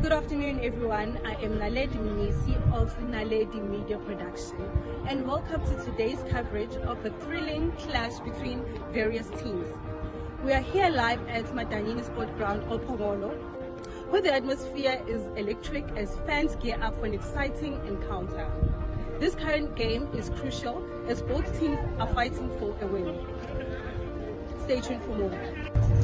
Good afternoon, everyone. I am Naledi Mnisi of Naledi Media Production, and welcome to today's coverage of a thrilling clash between various teams. We are here live at Madanyini Sport Ground, Ophongolo, where the atmosphere is electric as fans gear up for an exciting encounter. This current game is crucial as both teams are fighting for a win. Stay tuned for more.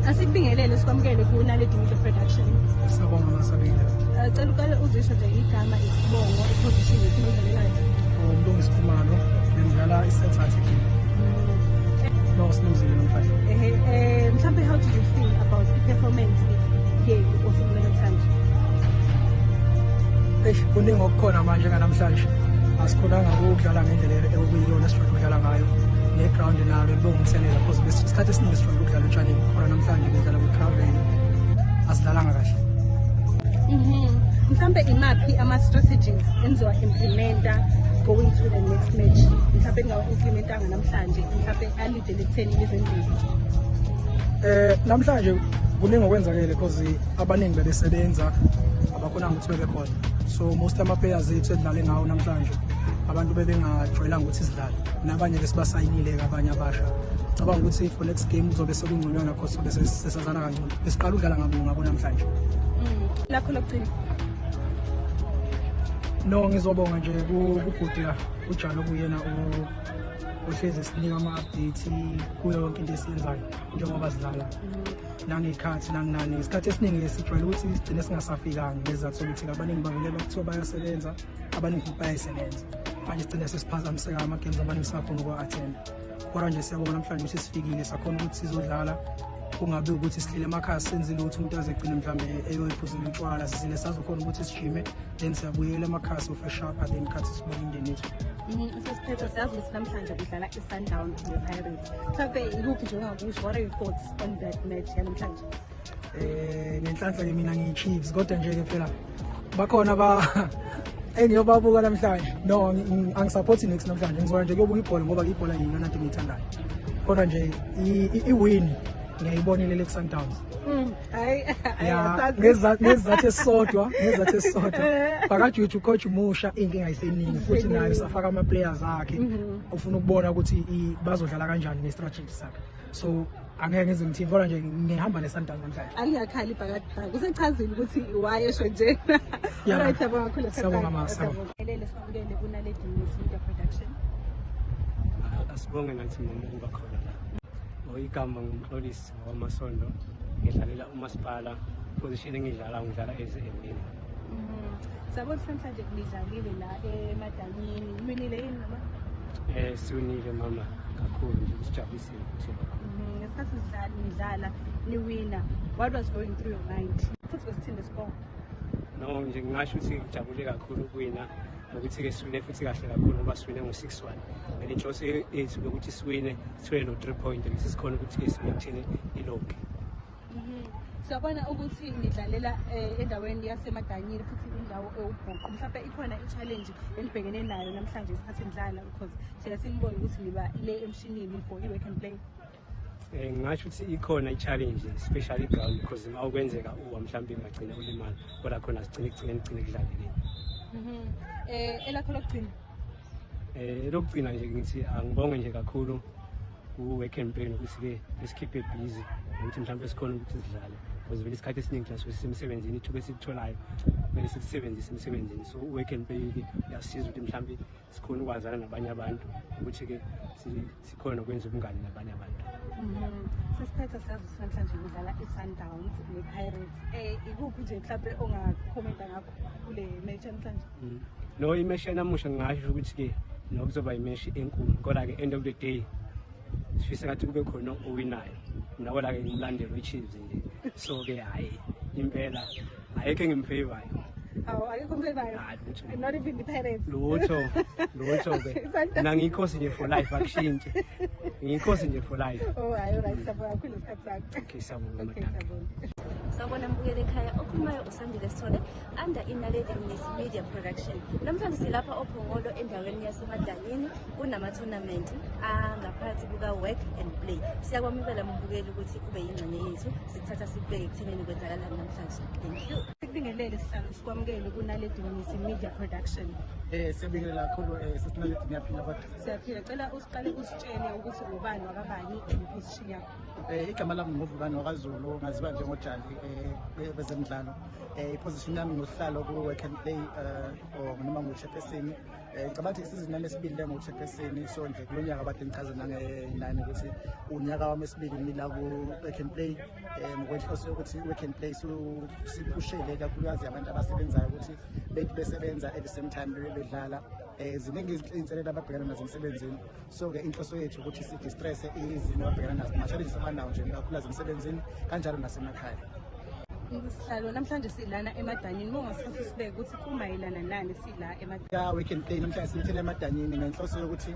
Asikubingelele sikwamukele ku Naledi Media Production. Sabonga masabile. Cela ukale uzisho nje igama isibongo iposition yethu odlalelayo. Umlungisi Khumalo ngidlala i-center team. No sinuzile namhlanje. Mhlambe, how did you feel about the performance here osukwini namhlanje? Kuningi okukhona manje namhlanje. Asikhonanga ukudlala ngendlela ekuyiyona esifuna ukudlala ngayo. Ne-ground nalo libongiselela because isikhathi esiningi sifuna ukudlala utshanini. Kodwa namhlanje ngidlala kwi-crowd asidlalanga kahle. Mhlambe imaphi ama-strategies enziwa implementa going to the next match? Mhlambe engawa-implementanga namhlanje, mhlambe alidele ekutheni izindlela. Namhlanje kuningi okwenzakele because abaningi bebesebenza abakhonanga ukuthi bebe khona. So most ama-players ethu edlale ngawo namhlanje abantu bebengajwayelanga ukuthi sidlale. Nabanye besibasayinile abanye abasha. Cabanga ukuthi for next game kuzobe sekungconywana because sobe sesazana kangcono. Besiqala ukudlala ngabo namhlanje. Lakho lokugcina. No, ngizobonga nje kubhuti uJalo kuyena ohlezi sinika ama-update kuyo yonke into esiyenzayo njengoba sidlala nangekhathi nanginani. Isikhathi esiningi lesijwayele ukuthi sigcine singasafikanga ngezathu ukuthi abaningi bavelelwa kuthiwa bayasebenza, abaningi bayayisebenza. Manje sigcine sesiphazamiseka ama-games abaningi sakhona ukwa-attenda. Kodwa nje siyabonga namhlanje ukuthi sifikile sakhona ukuthi sizodlala. Kungabe ukuthi sihlile emakhaya senzile ukuthi umuntu azegcina mhlambe eyoyiphuzela utshwala sizile sazokhona ukuthi sijime then siyabuyela emakhaya sofresha up then khathi sibona indeni yethu. Sesiphethe siyazi ukuthi namhlanje kudlala i-Sundowns ne-Pirates. Mhlambe ikuphi nje ongakusho, what are your thoughts on that match yanamhlanje? Ngenhlanhla ke mina ngiyi-Chiefs kodwa nje ke phela bakhona engiyobabuka namhlanje. No, angisupport next namhlanje. Ngizona nje kuyobuka ibhola ngoba ibhola yiyona into engiyithandayo. Kodwa nje i-win ngiyayibonile le Sundowns. Hayi ngezathu esisodwa phakathi wethu coach Musha inkinga ayiseningi futhi naye safaka ama-players akhe ufuna ukubona ukuthi bazodlala kanjani ne-strategy sakhe. So angeke ngize ngithini kodwa nje ngihamba ne-Sundowns namhlanje. Angiyakhali phakathi kusechazile ukuthi why esho nje. Alright, sabonga kakhulu. Sabonga mama. Elele sikwamukele kuNaledi Media Production. Asibonge nathi ngokuba khona la. Igama ngumxolisi wamasondo ngidlalela umasipala position ngidlala eze-Elim. Sabona namhlanje nidlalile la eMadanyini, winile yini noma? Siwinile mama kakhulu nje sijabulisile futhi. Ngesikhathi nidlala niwina, what was going through your mind? Futhi besithini score? No, nje ngingasho ukuthi ngijabule kakhulu ukuwina nokuthi-ke siwine futhi kahle kakhulu ngoba siwine ngo-6-1. Inhloso yethu ukuthi siwine sithole no 3 point bese sikhona ukuthi simaintain iloghi. Siyabona ukuthi nidlalela endaweni yaseMadanyini futhi indawo ewubhuqu. Mhlawumbe ikhona i-challenge enibhekene nayo namhlanje isikhathi nidlala because siyasinibona ukuthi niba le emshinini for i-work and play. Ngingasho ukuthi ikhona i-challenge especially ground because uma ukwenzeka mhlawumbe ungagcina ulimala kodwa khona sigcine kudlaleleni. Elakho lokugcina. Lokugcina nje ngithi angibonge nje kakhulu ku-work and play ukuthi-ke lesikhiphe busy ukuthi mhlawumbe sikhona ukuthi sidlale because vele isikhathi esiningi la sisemsebenzini ithuba esikutholayo kumele sikusebenzise emsebenzini. So u-work and play-ke uyasiza ukuthi mhlawumbe sikhona ukwazana nabanye abantu ukuthi-ke sikhona ukwenza ubungani nabanye abantu. Sesiphethe siyazi ukuthi namhlanje kudlala i-Sundowns ne-Pirates. Ikuphi nje mhlawumbe ongakhomenta ngakho kule match namhlanje? No, imeshi namusha ngingasho ukuthi-ke nokuzoba imeshi enkulu kodwa-ke end of the day sifisa ngathi kube khona owinayo. Mina kodwa-ke ngimlandela we-Chiefs nje. So-ke hhayi impela ayikho engimfavorayo. Ayikho umfavorayo? Not even the Pirates? Lutho-ke. Mina ngiyikhosi nje for life akushintshi. Ngiyikhosi nje for life. Hayi, alright, sabonga kakhulu isikhathi sakho. Okay, sabonga madam. Sawubona mbukeli ekhaya okhulumayo uSandile Sithole under iNaledi Media Production. Namhlanje silapha Ophongolo endaweni yaseMadanyini kunama-tournament angaphansi kuka-work and play. Siyakwamukela mbukeli ukuthi ube yingxenye yethu sikuthatha sikubeke ekuthenini kwenzakalani namhlanje. Thank you. Sibingelele sihlalo sikwamukele kuNaledi Mnisi Media Production. Siyabingelela kakhulu sesinaledi ngiyaphila kodwa. Siyaphila, cela usiqale usitshele ukuthi ubani wakabani iposition yakho. Igama lami nguvukani wakwaZulu, ngaziwa njengojali bezemidlalo. Iposition yami ngosihlalo ku-work and play or noma ngu-chairperson. Ngicabanga ukuthi isizini yami esibili le ngu-chairperson, so nje kulo nyaka kade ngichaza nangenani ukuthi unyaka wami esibili ngimila ku-work and play ngokwenhloso yokuthi i-work and play siphushele kakhulukazi abantu abasebenzayo ukuthi besebenza at the same time bedlala. Ziningi izinselelo ababhekana nazo emsebenzini, so-ke inhloso yethu ukuthi si-distress-e izimo ababhekana nazo, ama-challenges abanawo nje kakhulukazi emsebenzini kanjalo nasemakhaya. Sihlalo namhlanje silana emadanyini, mongasithatha sibeke ukuthi kumayelana nani sila emadanyini. Ya we can play namhlanje sithele emadanyini ngenhloso yokuthi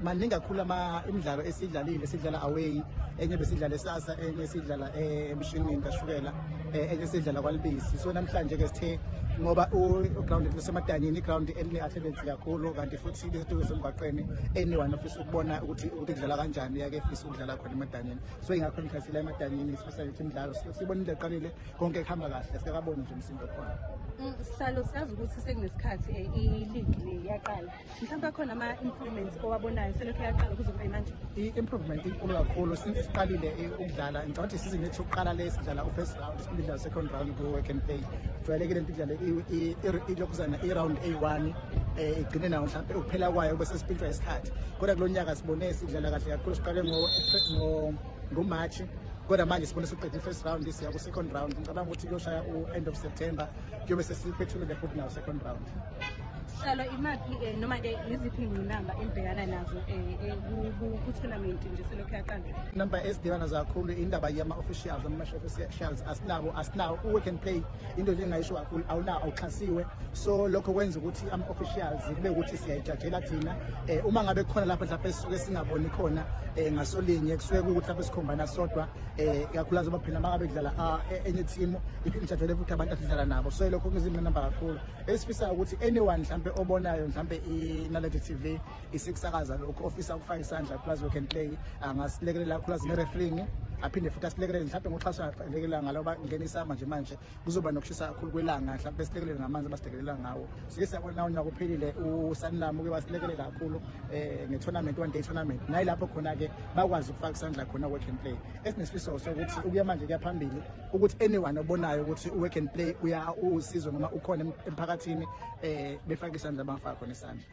maningi kakhulu imidlalo esidlalile, sidlala away, enye besidlala esasa, enye sidlala emshinini kashukela, enye sidlala kwaLibisi. So namhlanje ke sithe ngoba uground lesemadanyini iground eline-athletics kakhulu, kanti futhi lesitulo semgwaqeni anyone ofisa ukubona ukuthi kudlala kanjani yake efisa ukudlala khona emadanyini. So ingakho ngikhathile emadanyini especially imidlalo sibonile eqalile konke kuhamba kahle, sikaboni nje umsindo khona. Sihlalo siyazi ukuthi sekunesikhathi i-league le yaqala, mhlawumbe khona ama-improvements owabonayo selokhu yaqala kuze kube manje. I-improvement inkulu kakhulu since siqalile ukudlala. Ngicabanga ukuthi isizini yethu yokuqala le sidlala u-first round, sidlala second round ku-work and play. Jwayelekile sidlale ilokhuzana i-round A1 igcine nawo mhlawumbe ukuphela kwayo bese sipintshwa isikhathi, kodwa kulo nyaka sibone sidlala kahle kakhulu. Siqale ngoMarch, kodwa manje sibone siqede i-first round siya ku-second round. Ngicabanga ukuthi kuyoshaya u-end of September kuyobe sesiphethulile futhi nawo second round. Sihlalo imaphi noma yiziphi iy'namba enibhekana nazo ku-tournament nje selokhu yaqala? Inamba esidibana nazo kakhulu indaba yama-officials, ama-officials asinawo. U-work and play into nje engayisho kakhulu awuxhasiwe, so lokho kwenza ukuthi ama-officials kube ukuthi siyayijajela thina. Uma ngabe khona lapho mhlawumbe sisuke singaboni khona ngasolinye, kusuke kuwukuthi lapho sikhombana sodwa, ikakhulukazi baphina uma ngabe kudlala enye team ijajele futhi abantu asidlala nabo. So lokho kuzinamba kakhulu esifisayo ukuthi anyone mhlawumbe obonayo mhlawumbe iNaledi TV isikusakaza lokho ofisa ukufaka isandla plus work and play angasilekelela kakhulukazi ne-refereeing, aphinde futhi asilekelele mhlawumbe ngoxhaso angalekelela ngaloba ngenisa manje kuzoba nokushisa kakhulu kwelanga, mhlawumbe silekelele ngamanzi abasilekelela ngawo. Sike siyabona unyaka uphelile uSanlam uke basilekelela kakhulu nge-tournament, one day tournament, nayilapho khona-ke bakwazi ukufaka isandla khona work and play. Esinesifiso sokuthi ukuya manje kuya phambili ukuthi anyone obonayo ukuthi u-work and play usizo noma ukhona emphakathini befake isandla bangafaka khona isandla.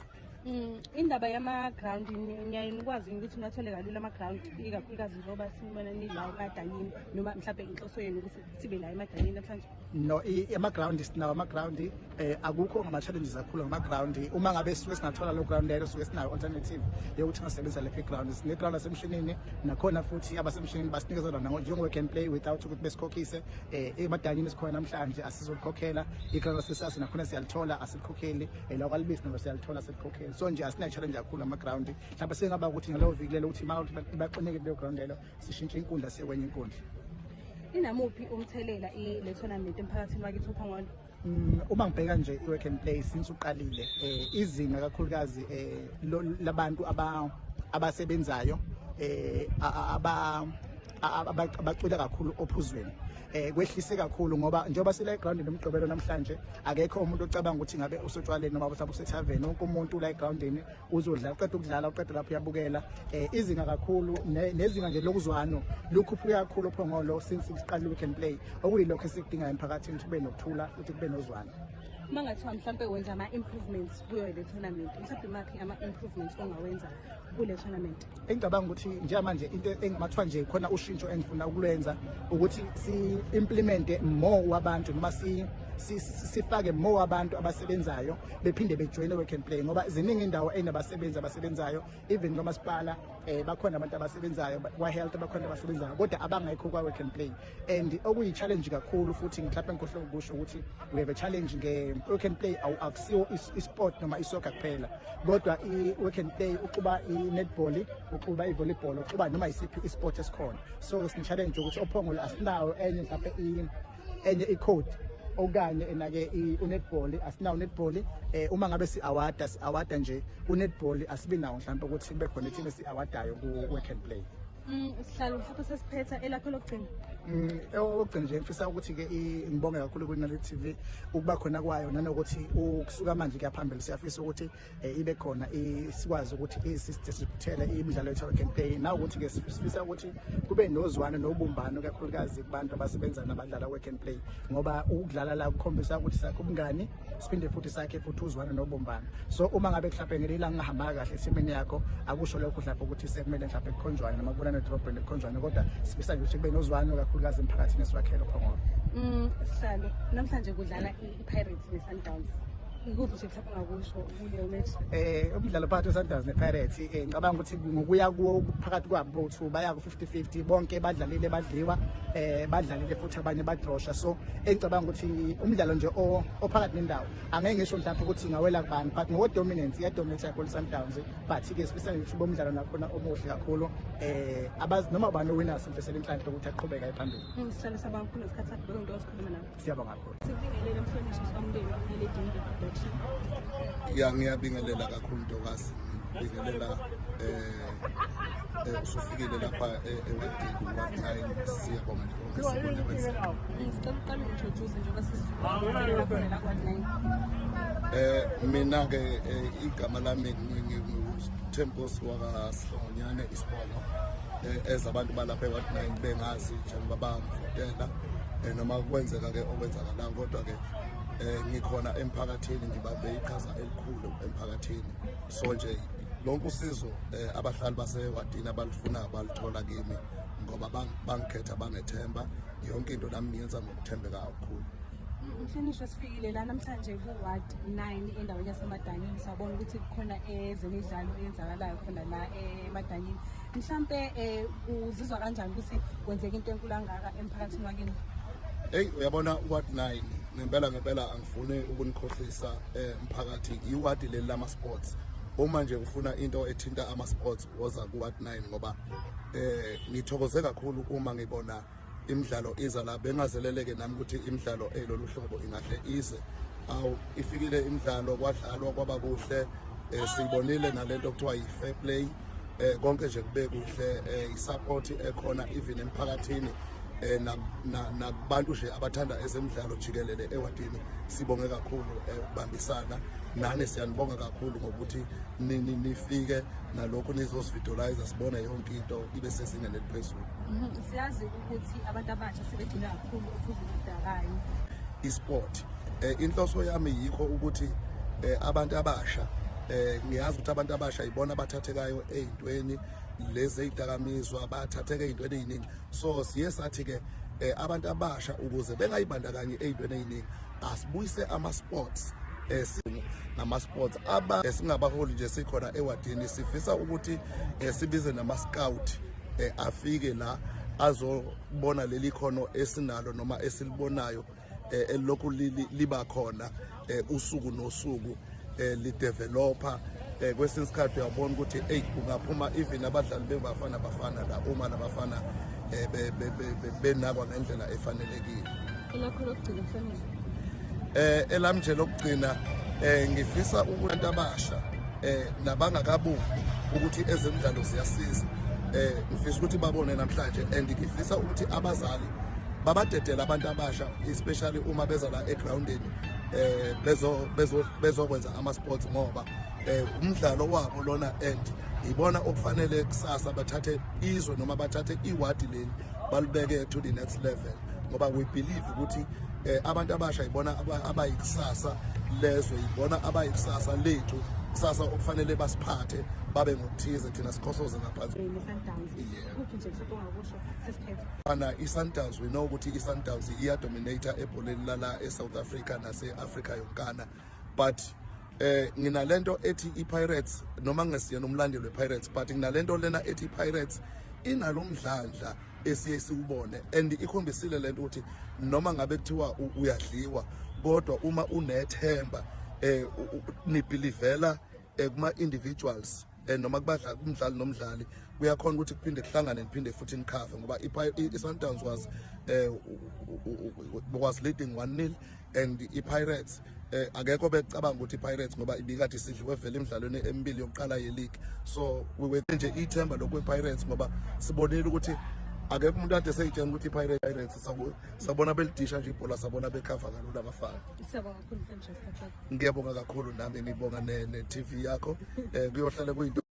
Indaba yama-ground ngiyaye nikwazi ukuthi nathole kalula ama-ground ikakhulukazi njengoba sibona nila emadanyini, noma mhlawumbe inhloso yenu ukuthi sibe la emadanyini namhlanje? No, ama-ground sinawo ama-ground, akukho ngama-challenges kakhulu ngama-ground. Uma ngabe sisuke singathola lo ground lelo suke sinayo alternative yokuthi ngasebenzisa lephi ground. Sine-ground asemshinini, nakhona futhi abasemshinini basinikeza lona njengo-work and play without ukuthi besikhokhise. Emadanyini sikhona namhlanje asizokukhokhela, i-ground asesasi nakhona siyalithola asikhokheli, la kwaLibisi nalo siyalithola asikhokheli. So nje asina-challenge kakhulu ama-ground, mhlawumbe sengaba ukuthi ngaleyo viki lelo ukuthi uma baqineke kuleyo ground lelo sishintshe inkundla siye kwenye inkundla. Inamuphi umthelela le tournament emphakathini wakithi uPhongolo? Uma ngibheka nje i-work and play since uqalile, izinga kakhulukazi labantu abasebenzayo abacwila kakhulu ophuzweni, kwehlise kakhulu ngoba njengoba sila egroundini nomgqibelo namhlanje akekho umuntu ocabanga ukuthi ngabe usotshwaleni noma mhlawumbe usethaveni. Wonke umuntu la egroundini uzodlala, uqeda ukudlala uqeda lapho uyabukela. Izinga kakhulu nezinga nje lokuzwano lukhuphuke kakhulu uPhongolo since siqala i-work and play, okuyilokho esikudingayo emphakathini ukuthi kube nokuthula futhi kube nozwano. Uma ngathiwa mhlawumbe wenza ama-improvements kuyo le tournament, mhlawumbe imaphi ama-improvements ongawenza kule tournament? Engicabanga ukuthi njengamanje into engimathiwa nje khona ushintsho engifuna ukulwenza ukuthi si-implemente more wabantu noma sifake more abantu abasebenzayo bephinde bejoyine work and play, ngoba ziningi indawo abasebenzayo even kwamasipala bakhona abantu abasebenzayo, kwa-health bakhona abasebenzayo, kodwa abangekho kwa-work and play. And okuyi-challenge kakhulu futhi mhlawumbe ngikhohlwe ukusho ukuthi we have a challenge nge-work and play. Akusiyo isport noma isoccer kuphela, kodwa i-work and play uquba i-netball, uquba i-volleyball, uquba noma isiphi isport esikhona. So sini-challenge ukuthi oPhongolo asinawo enye mhlawumbe enye i-code okanye enake u-netball, asinawo netball. Uma ngabe si-awada nje u-netball asibi nawo mhlawumbe ukuthi kube khona ithini esi-awadayo ku-work and play. Sihlalo mhlawumbe sesiphetha elakho lokugcina. Okugcina nje ngifisa ukuthi-ke ngibonge kakhulu kwi-Naledi TV ukuba khona kwayo nanokuthi ukusuka manje kuya phambili siyafisa ukuthi ibe khona sikwazi ukuthi sidistributele imidlalo yethu Work and Play nawukuthi-ke sifisa ukuthi kube nozwana nobumbano kakhulukazi kubantu abasebenza nabadlala Work and Play ngoba ukudlala la kukhombisa ukuthi sakhe ubungani siphinde futhi sakhe futhi uzwana nobumbano. So uma ngabe mhlawumbe ngelila ngingahamba kahle esimeni yakho akusho lokho mhlawumbe ukuthi sekumele mhlawumbe kukhonjwane noma kubonane edrobheni kukhonjwane kodwa sifisa nje ukuthi kube nozwana kakhulukazi emphakathini esiwakhele phongolo. Sihlalo namhlanje kudlala i-Pirates ne-Sundowns. Ikuphi nje mhlawumbe ngakusho kuleyo match? Umdlalo phakathi kwe-Sundowns ne-Pirates ngicabanga ukuthi ngokuya kuwo phakathi kwabo both baya ku-50-50 bonke badlalile badliwa badlalile futhi abanye badrosha. So engicabanga ukuthi umdlalo nje ophakathi nendawo angeke ngisho mhlawumbe ukuthi ngawela kubani but ngodominance iyadominate kakhulu Sundowns but-ke sifisa nje ukuthi bomdlalo nakhona omuhle kakhulu noma ubani owina simfisela inhlanhla ukuthi aqhubeka phambili. Sihlalo sabanga khona isikhathi sakho beke into osikhuluma nawe. Siyabonga kakhulu. Sibingelele mhlonishwa somndeni waNaledi Media Production. Ngiyabingelela kakhulu Ntokazi, ngibingelela usufikile lapha ewadini wa-9 siyabonga nje konke sibone kwenzeka. Ngicela uqale introduce njengoba sisifuna khona la kwa-9. Mina-ke igama lami nguThembos wakwaSihlongonyane Isibongo ezabantu balapha ewa-9 bengazi njengoba bangivotela noma kwenzeka-ke okwenzakalayo kodwa-ke ngikhona emphakathini ngibambe iqhaza elikhulu emphakathini. So nje lonke usizo abahlali basewadini abalifuna balithola kimi ngoba bangikhetha bangethemba yonke into nami ngiyenza ngokuthembeka kakhulu. Mhlonishwa sifikile la namhlanje ku-Ward 9 endaweni yaseMadanini sabona ukuthi kukhona ezemidlalo eyenzakalayo khona la eMadanini. Mhlampe uzizwa kanjani ukuthi kwenzeka into enkulu kangaka emphakathini wakini? Uyabona u-Ward 9 ngempela angifuni ukunikhohlisa umphakathi iwadi leli lama-sports. Uma nje ufuna into ethinta ama-sports woza ku-Ward 9 ngoba ngithokoze kakhulu uma ngibona imidlalo iza la bengazeleleke nami ukuthi imidlalo elolu hlobo ingahle ize ifikile imidlalo kwadlalwa kwaba kuhle siyibonile nalento okuthiwa yi-fair play konke nje kube kuhle i-support ekhona even emphakathini nakubantu nje abathanda ezemidlalo jikelele ewadini sibonge kakhulu ukubambisana nani siyanibonga kakhulu ngokuthi nifike nalokho nizosvidolize sibone yonke into ibe sesingene eliphezulu. Siyazi ukuthi abantu abasha sebegcina kakhulu ukuzidakayo isport inhloso yami yikho ukuthi abantu abasha ngiyazi ukuthi abantu abasha ibona abathathekayo ezintweni lezi ezidakamizwa bathatheke ezintweni eziningi. So siye sathi-ke abantu abasha ukuze bengayibandakanyi ezintweni eziningi asibuyise ama-sports nama-sports singabaholi nje sikhona ewadini sifisa ukuthi sibize nama-scout afike la azobona leli khono esinalo noma esilibonayo elokhu liba khona usuku nosuku lidevelopa kwesinye isikhathi uyabona ukuthi kungaphuma even abadlali bafana la uma nabafana benakwa ngendlela efanelekile. elakho lokugcina mhlonishwa elami nje lokugcina ngifisa ukuthi abasha nabangakabuki ukuthi ezemidlalo ziyasiza ngifisa ukuthi babone namhlanje and ngifisa ukuthi abazali babadedela abantu abasha especially uma beza la egroundini bezokwenza ama-sports ngoba umdlalo wabo lona and ibona okufanele kusasa bathathe izwe noma bathathe iwadi leli balibeke to the next level ngoba we believe ukuthi abantu abasha ibona abayikusasa lezwe ibona abayikusasa lethu kusasa okufanele basiphathe babe ngokuthize thina sikhosoze ngaphansi. I-Sundowns we know ukuthi i-Sundowns iyadominata ebholeni lala eSouth Africa nase-Africa yonkana but nginalento ethi i-Pirates noma ngesiyena umlandeli we-Pirates but nginalento lena ethi i-Pirates inalo mdlandla esiye siwubone and ikhombisile lento ukuthi noma ngabe kuthiwa uyadliwa kodwa uma unethemba nibelivela kuma-individuals noma kubadlali umdlali nomdlali kuyakhona ukuthi kuphinde kuhlangane niphinde futhi nikhave ngoba i-Sundowns was leading 1-0 and i-Pirates akekho becabanga ukuthi i-Pirates ngoba ibikade isidliwe vele emidlalweni emibili yokuqala ye-league. So we nje ithemba lokwe-Pirates ngoba sibonile ukuthi akekho umuntu ade seyitshela ukuthi Pirates sabona belidisha nje ibhola sabona bekhava kalula abafana. Siyabonga kakhulu Francis Katsaku. Ngiyabonga kakhulu nami ngibonga ne-TV yakho kuyohlala kuyinto